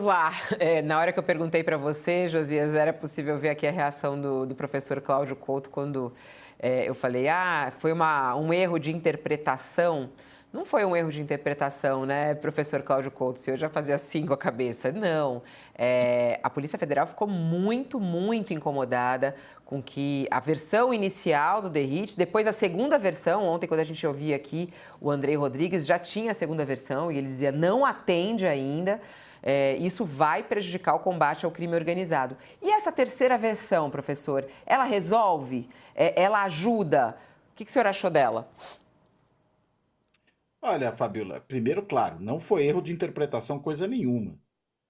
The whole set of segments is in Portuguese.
Lá, na hora que eu perguntei para você, Josias, era possível ver aqui a reação do professor Cláudio Couto quando eu falei, foi um erro de interpretação. Não foi um erro de interpretação, né, professor Cláudio Couto? O senhor já fazia assim com a cabeça. Não. A Polícia Federal ficou muito, muito incomodada com que a versão inicial do DERIT, depois a segunda versão, ontem quando a gente ouvia aqui o Andrei Rodrigues, já tinha a segunda versão e ele dizia não atende ainda. Isso vai prejudicar o combate ao crime organizado. E essa terceira versão, professor, ela resolve? Ela ajuda? O que o senhor achou dela? Olha, Fabiola, primeiro, claro, não foi erro de interpretação coisa nenhuma,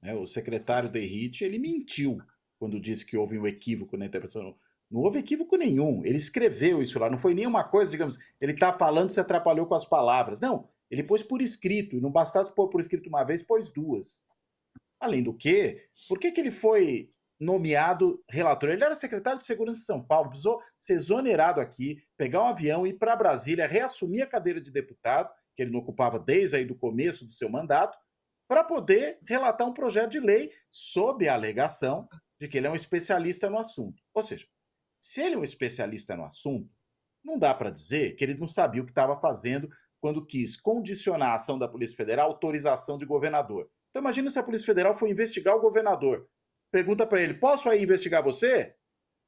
né? O secretário da Henrique, ele mentiu quando disse que houve um equívoco na interpretação. Não houve equívoco nenhum. Ele escreveu isso lá. Não foi nenhuma coisa, digamos, ele está falando, se atrapalhou com as palavras. Não, ele pôs por escrito. E não bastasse pôr por escrito uma vez, pôs duas. Além do que, por que que ele foi nomeado relator? Ele era secretário de Segurança de São Paulo, precisou ser exonerado aqui, pegar um avião, ir para Brasília, reassumir a cadeira de deputado, que ele não ocupava desde aí do começo do seu mandato, para poder relatar um projeto de lei sob a alegação de que ele é um especialista no assunto. Ou seja, se ele é um especialista no assunto, não dá para dizer que ele não sabia o que estava fazendo quando quis condicionar a ação da Polícia Federal à autorização de governador. Então imagina se a Polícia Federal for investigar o governador. Pergunta para ele: posso aí investigar você?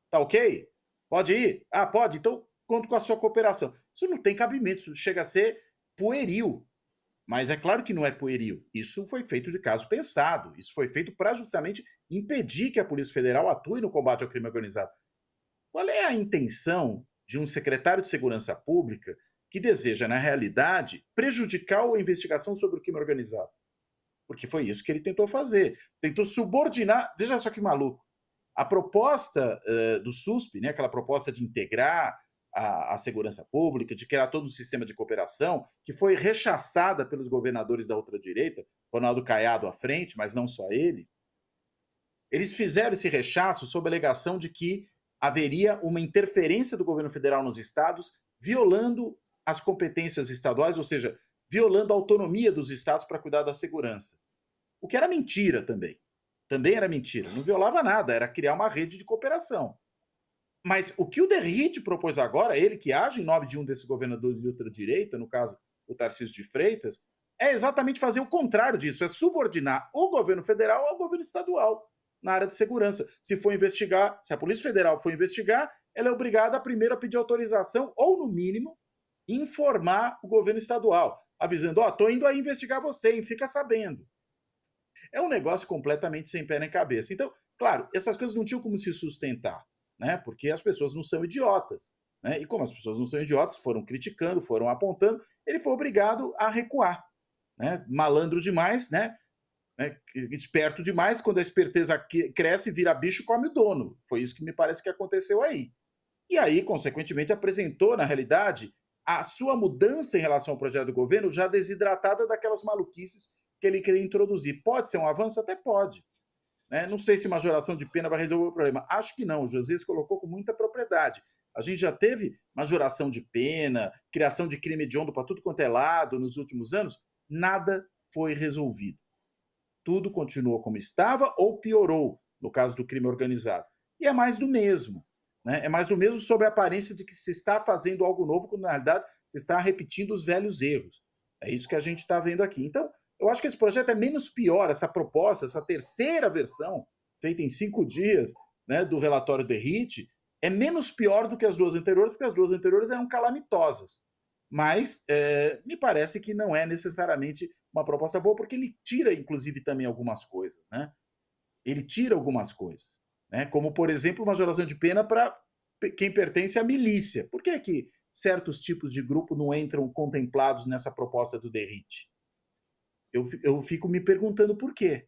Tá ok? Pode ir? Ah, pode? Então conto com a sua cooperação. Isso não tem cabimento, isso chega a ser pueril. Mas é claro que não é pueril. Isso foi feito de caso pensado. Isso foi feito para justamente impedir que a Polícia Federal atue no combate ao crime organizado. Qual é a intenção de um secretário de Segurança Pública que deseja, na realidade, prejudicar a investigação sobre o crime organizado? Porque foi isso que ele tentou fazer. Tentou subordinar. Veja só que maluco. A proposta do SUSP, né, aquela proposta de integrar a segurança pública, de criar todo um sistema de cooperação, que foi rechaçada pelos governadores da ultradireita, Ronaldo Caiado à frente, mas não só ele, eles fizeram esse rechaço sob a alegação de que haveria uma interferência do governo federal nos estados, violando as competências estaduais, ou seja, violando a autonomia dos estados para cuidar da segurança. O que era mentira também. Também era mentira. Não violava nada, era criar uma rede de cooperação. Mas o que o Derrite propôs agora, ele que age em nome de um desses governadores de ultradireita, no caso o Tarcísio de Freitas, é exatamente fazer o contrário disso, é subordinar o governo federal ao governo estadual na área de segurança. Se for investigar, se a Polícia Federal for investigar, ela é obrigada a primeiro a pedir autorização ou, no mínimo, informar o governo estadual, avisando, tô indo aí investigar você, hein, fica sabendo. É um negócio completamente sem pé nem cabeça. Então, claro, essas coisas não tinham como se sustentar, né? Porque as pessoas não são idiotas. Né? E como as pessoas não são idiotas, foram criticando, foram apontando, ele foi obrigado a recuar. Né? Malandro demais, né? Esperto demais, quando a esperteza cresce, vira bicho, come o dono. Foi isso que me parece que aconteceu aí. E aí, consequentemente, apresentou, na realidade, a sua mudança em relação ao projeto do governo já desidratada daquelas maluquices que ele queria introduzir. Pode ser um avanço? Até pode. Né? Não sei se majoração de pena vai resolver o problema. Acho que não. O Josias colocou com muita propriedade. A gente já teve majoração de pena, criação de crime hediondo para tudo quanto é lado nos últimos anos. Nada foi resolvido. Tudo continuou como estava ou piorou, no caso do crime organizado. E é mais do mesmo. Né? É mais do mesmo sob a aparência de que se está fazendo algo novo, quando na realidade se está repetindo os velhos erros. É isso que a gente está vendo aqui. Então, eu acho que esse projeto é menos pior, essa proposta, essa terceira versão, feita em 5 dias, né, do relatório do HIT, é menos pior do que as duas anteriores, porque as duas anteriores eram calamitosas. Mas me parece que não é necessariamente uma proposta boa, porque ele tira, inclusive, também algumas coisas. Né? Ele tira algumas coisas. Né? Como, por exemplo, majoração de pena para quem pertence à milícia. Por que, que certos tipos de grupo não entram contemplados nessa proposta do DERIT? Eu fico me perguntando por quê.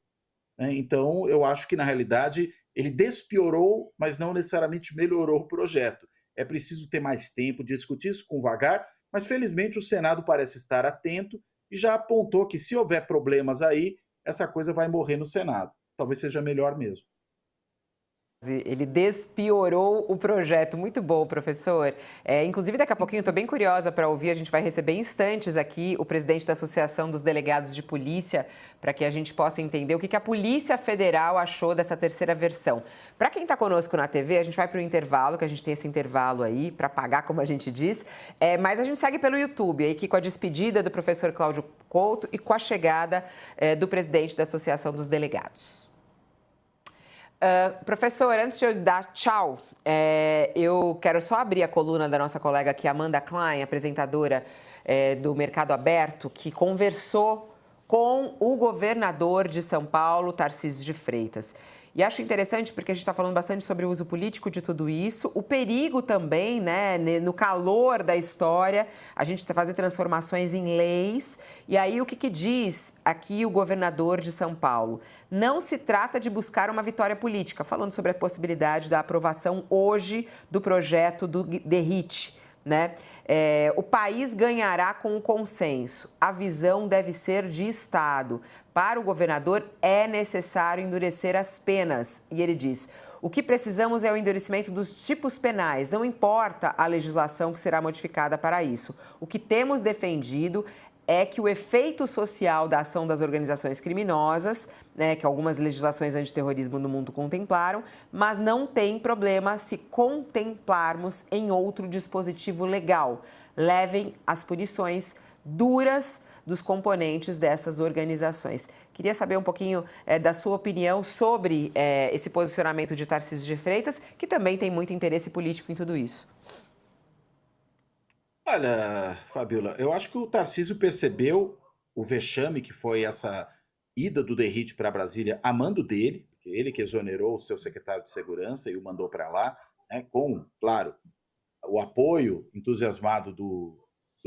Né? Então, eu acho que, na realidade, ele despiorou, mas não necessariamente melhorou o projeto. É preciso ter mais tempo, discutir isso com vagar, mas, felizmente, o Senado parece estar atento e já apontou que, se houver problemas aí, essa coisa vai morrer no Senado. Talvez seja melhor mesmo. Ele despiorou o projeto. Muito bom, professor. Inclusive, daqui a pouquinho, estou bem curiosa para ouvir. A gente vai receber em instantes aqui o presidente da Associação dos Delegados de Polícia, para que a gente possa entender o que a Polícia Federal achou dessa terceira versão. Para quem está conosco na TV, a gente vai para o intervalo, que a gente tem esse intervalo aí, para pagar, como a gente diz. Mas a gente segue pelo YouTube, aí, aqui com a despedida do professor Cláudio Couto e com a chegada do presidente da Associação dos Delegados. Professor, antes de eu dar tchau, eu quero só abrir a coluna da nossa colega aqui, Amanda Klein, apresentadora do Mercado Aberto, que conversou com o governador de São Paulo, Tarcísio de Freitas. E acho interessante porque a gente está falando bastante sobre o uso político de tudo isso, o perigo também, né, no calor da história, a gente fazer transformações em leis. E aí o que diz aqui o governador de São Paulo? Não se trata de buscar uma vitória política, falando sobre a possibilidade da aprovação hoje do projeto do DERIT. Né? O país ganhará com o consenso. A visão deve ser de Estado. Para o governador, é necessário endurecer as penas. E ele diz: o que precisamos é o endurecimento dos tipos penais. Não importa a legislação que será modificada para isso. O que temos defendido é que o efeito social da ação das organizações criminosas, né, que algumas legislações antiterrorismo no mundo contemplaram, mas não tem problema se contemplarmos em outro dispositivo legal. Levem as punições duras dos componentes dessas organizações. Queria saber um pouquinho da sua opinião sobre esse posicionamento de Tarcísio de Freitas, que também tem muito interesse político em tudo isso. Olha, Fabiola, eu acho que o Tarcísio percebeu o vexame que foi essa ida do DERIT para Brasília a mando dele, porque ele que exonerou o seu secretário de segurança e o mandou para lá, né, com, claro, o apoio entusiasmado do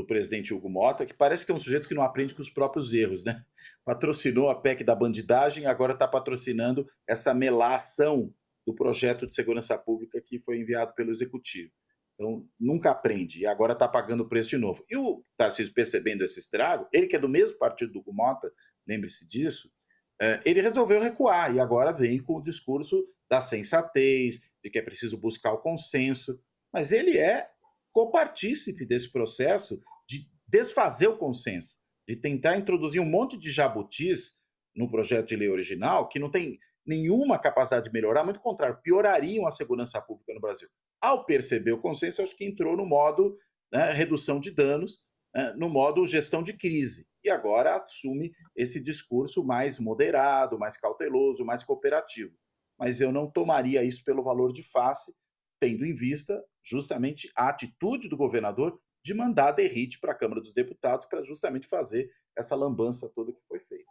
presidente Hugo Mota, que parece que é um sujeito que não aprende com os próprios erros, né? Patrocinou a PEC da bandidagem e agora está patrocinando essa melação do projeto de segurança pública que foi enviado pelo Executivo. Então, nunca aprende e agora está pagando o preço de novo. E o Tarcísio, percebendo esse estrago, ele que é do mesmo partido do Hugo Mota, lembre-se disso, ele resolveu recuar e agora vem com o discurso da sensatez, de que é preciso buscar o consenso, mas ele é copartícipe desse processo de desfazer o consenso, de tentar introduzir um monte de jabutis no projeto de lei original que não tem nenhuma capacidade de melhorar, muito contrário, piorariam a segurança pública no Brasil. Ao perceber o consenso, acho que entrou no modo, né, redução de danos, no modo gestão de crise. E agora assume esse discurso mais moderado, mais cauteloso, mais cooperativo. Mas eu não tomaria isso pelo valor de face, tendo em vista justamente a atitude do governador de mandar a DERIT para a Câmara dos Deputados para justamente fazer essa lambança toda que foi feita.